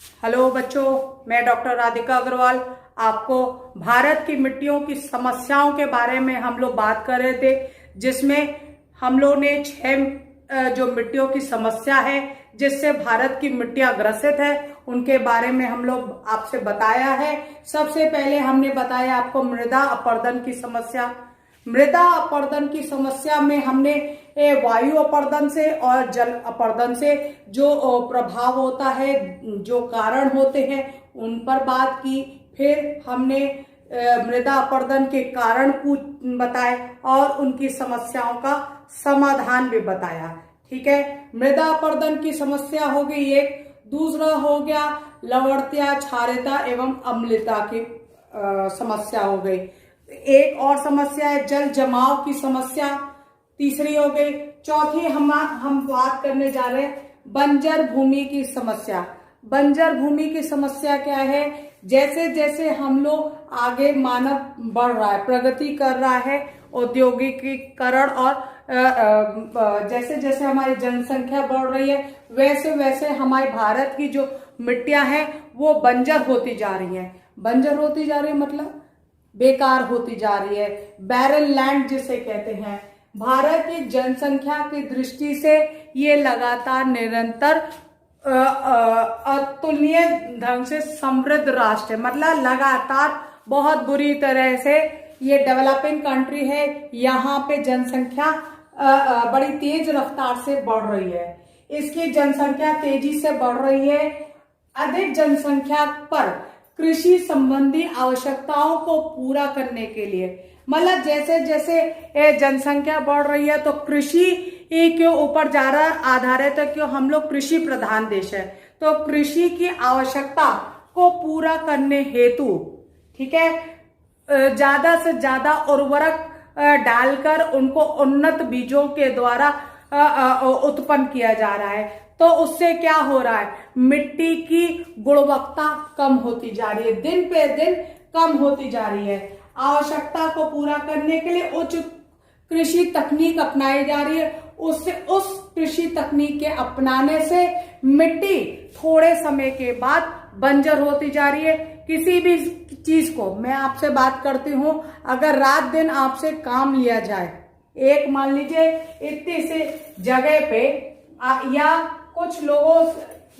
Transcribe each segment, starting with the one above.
Hello बच्चों, मैं doctor Radhika Agarwal. आपको भारत की मिट्टियों की समस्याओं के बारे में हम लोग बात कर रहे थे, जिसमें हम लोग ने 6 जो मिट्टियों की समस्या है जिससे भारत की मिट्टियां ग्रसित है उनके बारे में हम लोग आपसे बताया है। सबसे पहले हमने बताया आपको मृदा अपरदन की समस्या। मृदा अपरदन की समस्या में हमने वायु अपरदन से और जल अपरदन से जो प्रभाव होता है, जो कारण होते हैं, उन पर बात की। फिर हमने मृदा अपरदन के कारण बताए और उनकी समस्याओं का समाधान भी बताया। ठीक है, मृदा अपरदन की समस्या हो गई एक। दूसरा हो गया लवणता, क्षारता एवं अम्लता की समस्या हो गई। एक और समस्या है जल जमाव की समस्या, तीसरी हो गई। चौथी हम बात करने जा रहे हैं बंजर भूमि की समस्या। बंजर भूमि की समस्या क्या है? जैसे जैसे हम लोग आगे मानव बढ़ रहा है, प्रगति कर रहा है, औद्योगिकीकरण और जैसे जैसे हमारी जनसंख्या बढ़ रही है, वैसे वैसे हमारे भारत की जो मिट्टियां हैं वो बंजर होती जा रही हैं। बंजर होती जा रही है मतलब बेकार होती जा रही है, बैरन लैंड जिसे कहते हैं। भारत की जनसंख्या की दृष्टि से ये लगातार निरंतर अतुलनीय ढंग से समृद्ध राष्ट्र है, मतलब लगातार बहुत बुरी तरह से ये डेवलपिंग कंट्री है। यहाँ पे जनसंख्या बड़ी तेज रफ्तार से बढ़ रही है। इसकी जनसंख्या तेजी से बढ़ रही है। अधिक जनसंख्या पर कृषि संबंधी आवश्यकताओं को पूरा करने के लिए, मतलब जैसे जैसे जनसंख्या बढ़ रही है तो कृषि के ऊपर ज्यादा आधारित है, क्यों हम लोग कृषि प्रधान देश है। तो कृषि की आवश्यकता को पूरा करने हेतु, ठीक है, ज्यादा से ज्यादा उर्वरक डालकर उनको उन्नत बीजों के द्वारा उत्पन्न किया जा रहा है। तो उससे क्या हो रहा है? मिट्टी की गुणवत्ता कम होती जा रही है, दिन पे दिन कम होती जा रही है। आवश्यकता को पूरा करने के लिए उच्च कृषि तकनीक अपनाई जा रही है। उससे उस कृषि तकनीक के अपनाने से मिट्टी थोड़े समय के बाद बंजर होती जा रही है। किसी भी चीज को मैं आपसे बात करती हूं, अगर रात दिन आपसे काम लिया जाए, एक मान लीजिए इतनी से जगह पे या कुछ लोगों,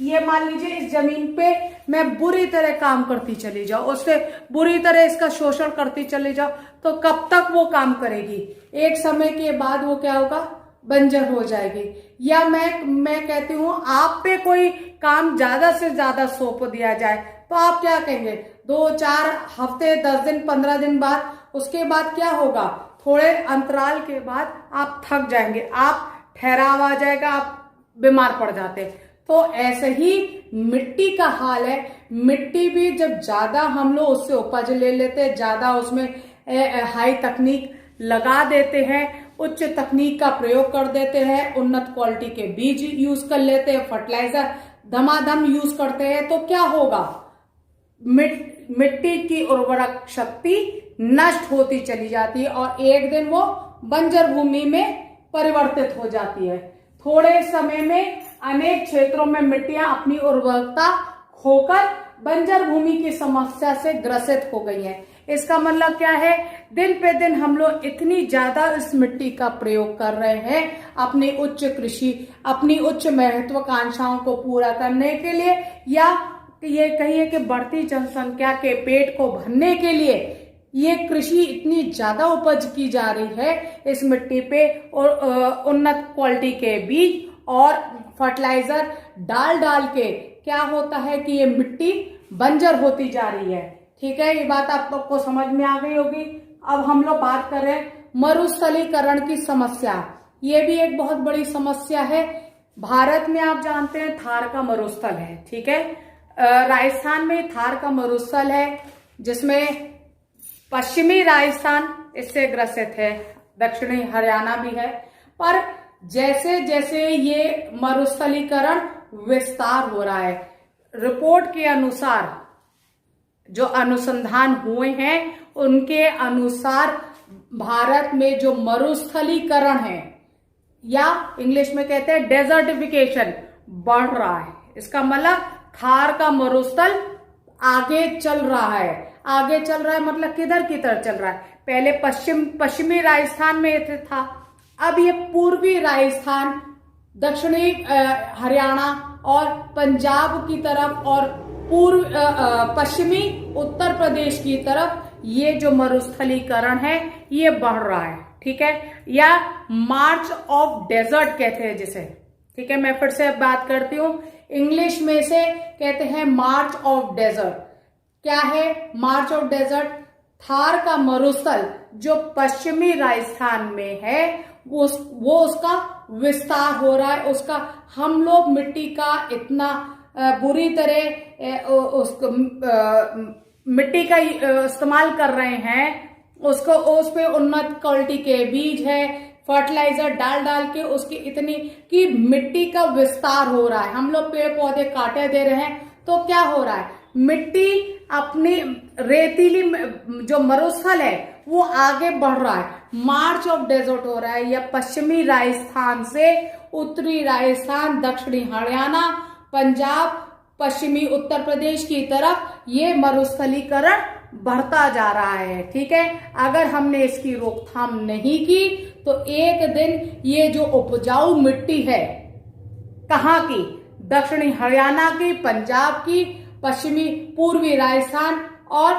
ये मान लीजिए इस जमीन पे मैं बुरी तरह काम करती चली जाऊं, उससे बुरी तरह इसका शोषण करती चली जाऊं, तो कब तक वो काम करेगी? एक समय के बाद वो क्या होगा? बंजर हो जाएगी। या मैं कहती हूं आप पे कोई काम ज्यादा से ज्यादा सौंप दिया जाए तो आप क्या कहेंगे? 2-4 हफ्ते, 10 दिन, 15 दिन बाद, उसके बाद क्या होगा? थोड़े अंतराल के बाद आप थक जाएंगे, आप ठहराव आ जाएगा, आप बीमार पड़ जाते। तो ऐसे ही मिट्टी का हाल है। मिट्टी भी जब ज्यादा हम लोग उससे उपज ले लेते हैं, ज्यादा उसमें हाई तकनीक लगा देते हैं, उच्च तकनीक का प्रयोग कर देते हैं, उन्नत क्वालिटी के बीज यूज कर लेते हैं, फर्टिलाइजर धमाधम यूज करते हैं, तो क्या होगा? मिट्टी की उर्वरक शक्ति नष्ट होती चली जाती है और एक दिन वो बंजर भूमि में परिवर्तित हो जाती है। थोड़े समय में अनेक क्षेत्रों में मिट्टियां अपनी उर्वरकता खोकर बंजर भूमि की समस्या से ग्रसित हो गई हैं। इसका मतलब क्या है? दिन पे दिन हम लोग इतनी ज्यादा इस मिट्टी का प्रयोग कर रहे हैं अपनी उच्च कृषि, अपनी उच्च महत्वाकांक्षाओं को पूरा करने के लिए, या ये कहिए कि बढ़ती जनसंख्या के पेट को भरने के लिए ये कृषि इतनी ज्यादा उपज की जा रही है इस मिट्टी पे, और उन्नत क्वालिटी के बीज और फर्टिलाइजर डाल डाल के क्या होता है कि ये मिट्टी बंजर होती जा रही है। ठीक है, ये बात आपको समझ में आ गई होगी। अब हम लोग बात कर रहे हैं मरुस्थलीकरण की समस्या। ये भी एक बहुत बड़ी समस्या है। भारत में आप जानते हैं थार का मरुस्थल है, ठीक है। राजस्थान में थार का मरुस्थल है, जिसमें पश्चिमी राजस्थान इससे ग्रसित है, दक्षिणी हरियाणा भी है। पर जैसे जैसे ये मरुस्थलीकरण विस्तार हो रहा है, रिपोर्ट के अनुसार, जो अनुसंधान हुए हैं उनके अनुसार, भारत में जो मरुस्थलीकरण है, या इंग्लिश में कहते हैं डेजर्टिफिकेशन, बढ़ रहा है। इसका मतलब थार का मरुस्थल आगे चल रहा है। आगे चल रहा है मतलब किधर की तरफ चल रहा है? पहले पश्चिमी राजस्थान में ये था, अब ये पूर्वी राजस्थान, दक्षिणी हरियाणा और पंजाब की तरफ और पश्चिमी उत्तर प्रदेश की तरफ ये जो मरुस्थलीकरण है ये बढ़ रहा है। ठीक है, या मार्च ऑफ डेजर्ट कहते हैं जिसे। ठीक है, मैं फिर से बात करती हूं, इंग्लिश में से कहते हैं मार्च ऑफ डेजर्ट। क्या है मार्च ऑफ डेजर्ट? थार का मरुस्थल जो पश्चिमी राजस्थान में है वो उसका विस्तार हो रहा है। उसका हम लोग मिट्टी का इतना बुरी तरह उसको मिट्टी का इस्तेमाल कर रहे हैं, उसको उस पे उन्नत क्वालिटी के बीज है, फर्टिलाइजर डाल डाल के उसकी इतनी कि मिट्टी का विस्तार हो रहा है। हम लोग पेड़ पौधे काटे दे रहे हैं तो क्या हो रहा है? मिट्टी अपनी रेतीली जो मरुस्थल है वो आगे बढ़ रहा है, मार्च ऑफ डेजर्ट हो रहा है। या पश्चिमी राजस्थान से उत्तरी राजस्थान, दक्षिणी हरियाणा, पंजाब, पश्चिमी उत्तर प्रदेश की तरफ ये मरुस्थलीकरण बढ़ता जा रहा है। ठीक है, अगर हमने इसकी रोकथाम नहीं की तो एक दिन ये जो उपजाऊ मिट्टी है, कहाँ की? दक्षिणी हरियाणा की, पंजाब की, पश्चिमी पूर्वी राजस्थान और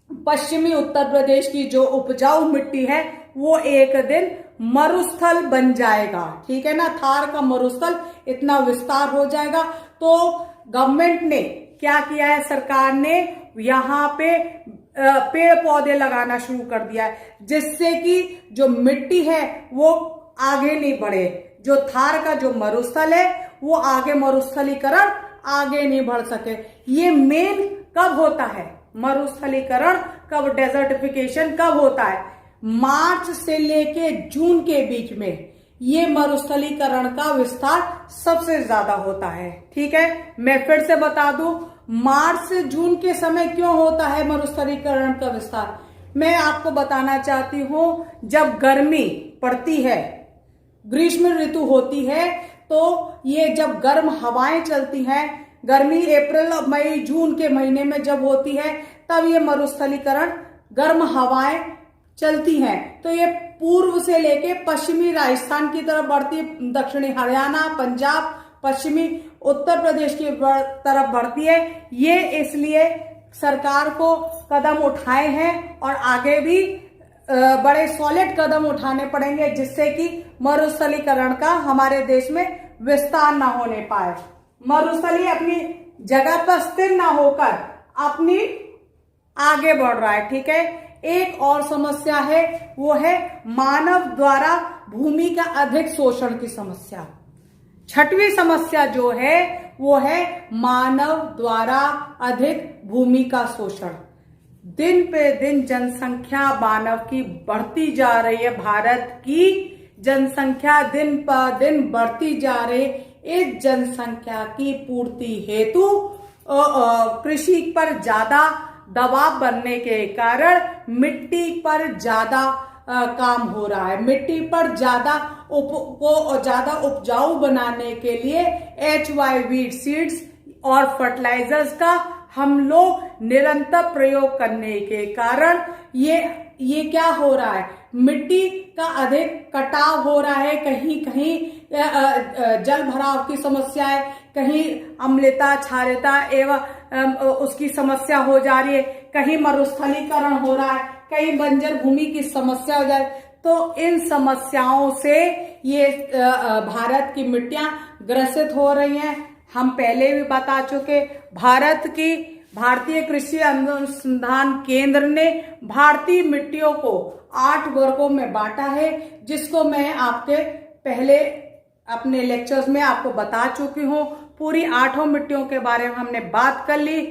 पश्चिमी उत्तर प्रदेश की जो उपजाऊ मिट्टी है वो एक दिन मरुस्थल बन जाएगा। ठीक है ना, थार का मरुस्थल इतना विस्तार हो जाएगा। तो गवर्नमेंट ने क्या किया है? सरकार ने यहाँ पे पेड़ पौधे लगाना शुरू कर दिया है, जिससे कि जो मिट्टी है वो आगे नहीं बढ़े। जो थार का जो मरुस्थल है वो आगे मरुस्थलीकरण आगे नहीं बढ़ सके। ये मेन कब होता है? मरुस्थलीकरण कब, डेजर्टिफिकेशन कब होता है? मार्च से लेके जून के बीच में ये मरुस्थलीकरण का विस्तार सबसे ज्यादा होता है। ठीक है, मैं फिर से बता दूं, मार्च से जून के समय क्यों होता है मरुस्थलीकरण का विस्तार? मैं आपको बताना चाहती हूं, जब गर्मी पड़ती है, ग्रीष्म ऋतु होती है, तो ये जब गर्म हवाएं चलती हैं, गर्मी अप्रैल मई जून के महीने में जब होती है तब ये मरुस्थलीकरण, गर्म हवाएं चलती हैं तो ये पूर्व से लेके पश्चिमी राजस्थान की तरफ बढ़ती है, दक्षिणी हरियाणा, पंजाब, पश्चिमी उत्तर प्रदेश की तरफ बढ़ती है। ये इसलिए सरकार को कदम उठाए हैं और आगे भी बड़े सॉलिड कदम उठाने पड़ेंगे, जिससे कि मरुस्थलीकरण का हमारे देश में विस्तार ना होने पाए। मरुस्थली अपनी जगह पर स्थिर ना होकर अपनी आगे बढ़ रहा है। ठीक है, एक और समस्या है, वो है मानव द्वारा भूमि का अधिक शोषण की समस्या। छठवीं समस्या जो है वो है मानव द्वारा अधिक भूमि का शोषण। दिन पे दिन जनसंख्या मानव की बढ़ती जा रही है, भारत की जनसंख्या दिन पर दिन बढ़ती जा रही। इस जनसंख्या की पूर्ति हेतु कृषि पर ज्यादा दबाव बनने के कारण मिट्टी पर ज्यादा काम हो रहा है। मिट्टी पर ज्यादा उपजाऊ बनाने के लिए HY सीड्स और फर्टिलाइजर्स का हम लोग निरंतर प्रयोग करने के कारण ये क्या हो रहा है? मिट्टी का अधिक कटाव हो रहा है। कहीं कहीं जल भराव की समस्या है, कहीं अम्लता, क्षारता एवं उसकी समस्या हो जा रही है, कहीं मरुस्थलीकरण हो रहा है, कहीं बंजर भूमि की समस्या हो जा रही है। तो इन समस्याओं से ये भारत की मिट्टियां ग्रसित हो रही हैं। हम पहले भी बता चुके, भारतीय कृषि अनुसंधान केंद्र ने भारतीय मिट्टियों को 8 वर्गों में बांटा है, जिसको मैं आपके पहले अपने लेक्चर्स में आपको बता चुकी हूँ। पूरी 8 मिट्टियों के बारे में हमने बात कर ली,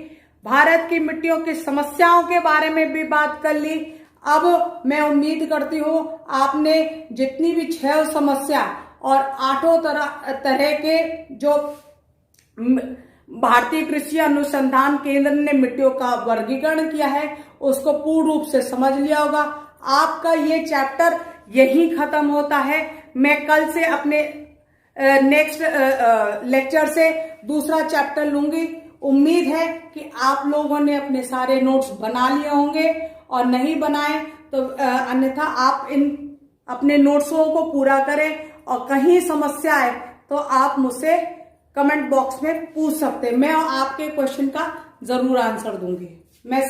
भारत की मिट्टियों की समस्याओं के बारे में भी बात कर ली। अब मैं उम्मीद करती हूँ आपने जितनी भी 6 समस्या और 8 तरह के जो भारतीय कृषि अनुसंधान केंद्र ने मिट्टियों का वर्गीकरण किया है उसको पूर्ण रूप से समझ लिया होगा। आपका ये चैप्टर यही खत्म होता है। मैं कल से अपने नेक्स्ट लेक्चर से दूसरा चैप्टर लूंगी। उम्मीद है कि आप लोगों ने अपने सारे नोट्स बना लिए होंगे, और नहीं बनाए तो अन्यथा आप इन अपने नोट्सों को पूरा करें, और कहीं समस्या आए तो आप मुझसे कमेंट बॉक्स में पूछ सकते हैं। मैं आपके क्वेश्चन का जरूर आंसर दूंगी। मैं